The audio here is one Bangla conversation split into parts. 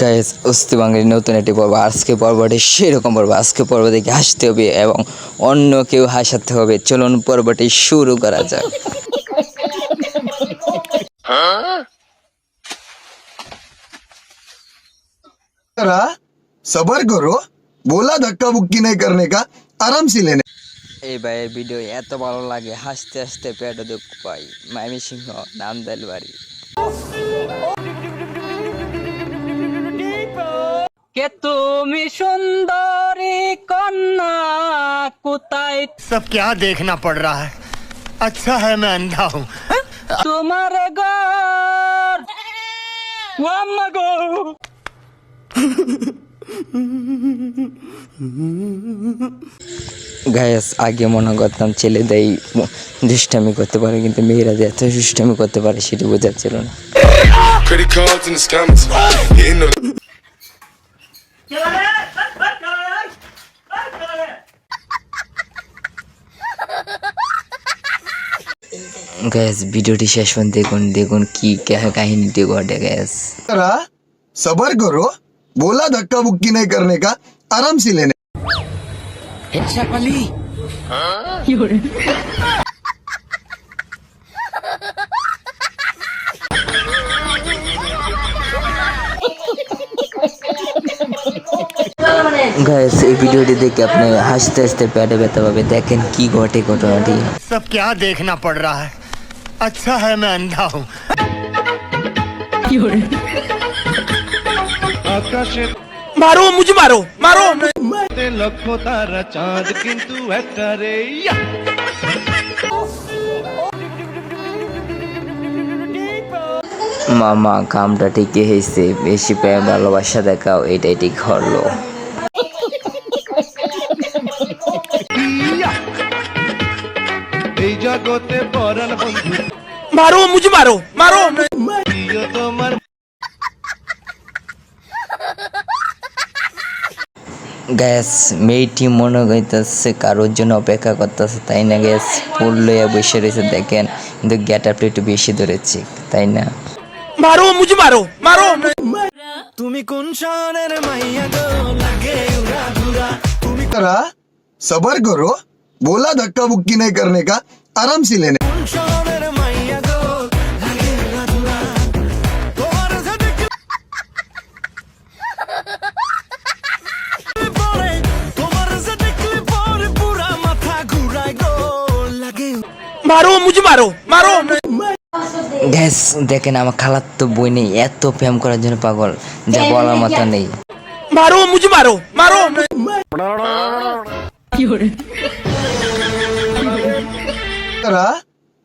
গাইস অস্তি বাঙালি নতুন একটি পর্ব। আজকে পর্বটি সেরকম পর্ব। আজকে পর্ব দেখে হাসতে হবে এবং অন্য কেউ হাসাতে হবে। চলুন পর্বটি শুরু করা যাক। सबर करो बोला धक्का बुक्की नहीं करने का आराम से लेने। এই ভাইয়ের ভিডিও এত ভালো লাগে, হাসতে হাসতে পেটে দুঃখ পাই। ময়মনসিংহ নামদাইল বাড়ি। কে তুমি সুন্দরী কন্যা কোথায় सब क्या देखना पड़ रहा है। अच्छा है मैं अंधा हूँ। তোমার ঘর ও আম্মা গো গাইস আগে মনে করতাম ছেলেদেরই দুষ্টামি করতে পারে, কিন্তু মেয়েরা যে এত দুষ্টামি করতে পারে সেটা বোঝাচ্ছিল না। Credit cards and the scammers. Hitting the guys ভিডিওটি শেষ পর্যন্ত দেখুন, দেখুন কি কাহিনীটি ঘটে। গাইস सबर करो बोला धक्का बुक्की नहीं करने का आराम से लेने। গাইস এই ভিডিওটি দেখে আপনি হাসতে হাসতে পেটে ব্যথা পাবে। দেখেন কি ঘটে ঘটনাটি। सब क्या देखना पड़ रहा है। अच्छा है मैं अंधा हूँ। मारो मुझे मारो मारो। লক্ষ্য তারা চাঁদ কিন্তু একটা রে মামা কামটা ঠিকই হয়েছে, বেশি প্রেম ভালোবাসা দেখাও, এটাই ঠিক হলো। এই জগতে পরাণ বন্ধু मारो मुझे मारो मारो। প্রিয় তোমার গ্যাস মেয়েটি মনে করতেছে কারোর জন্য অপেক্ষা করতেছে, তাই না? গ্যাস ফুল লইয়া বসে রয়েছে দেখেন, কিন্তু গেট আপটা একটু বেশি ধরেছে, তাই না? मारो मुझे मारो मारो। सबर करो बोला धक्का बुक्की नहीं करने का आराम से लेने। मारो मुझे मारो मारो। গ্যাস দেখেন আমার খালার তো বই নেই, এত প্রেম করার জন্য পাগল, যা বলার মতো নেই। मारो मुझे मारो मारो।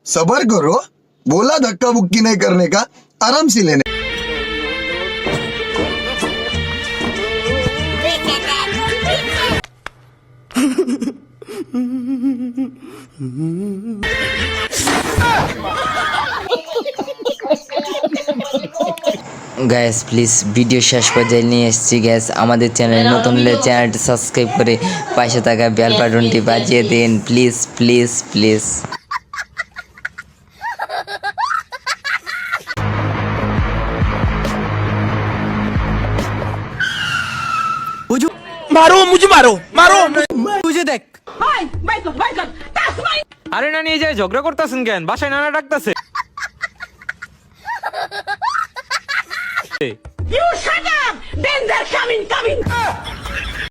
सबर करो बोला धक्का बुक्की नहीं करने का आराम से लेने। গ্যাস প্লিজ ভিডিও শেষ পর্যায়ে নিয়ে এসেছি। গ্যাস আমাদের চ্যানেল নতুন হলে চ্যানেলটি সাবস্ক্রাইব করে পাশে থাকা বেল বাটনটি বাজিয়ে দিন প্লিজ প্লিজ প্লিজ। मारो मुझे मारो मारो। বুঝে দেখ আরে না নিয়ে যায় ঝগড়া করতেছেন কেন? বাসায় নানা ডাকতেছে। You shut up! Then they're coming!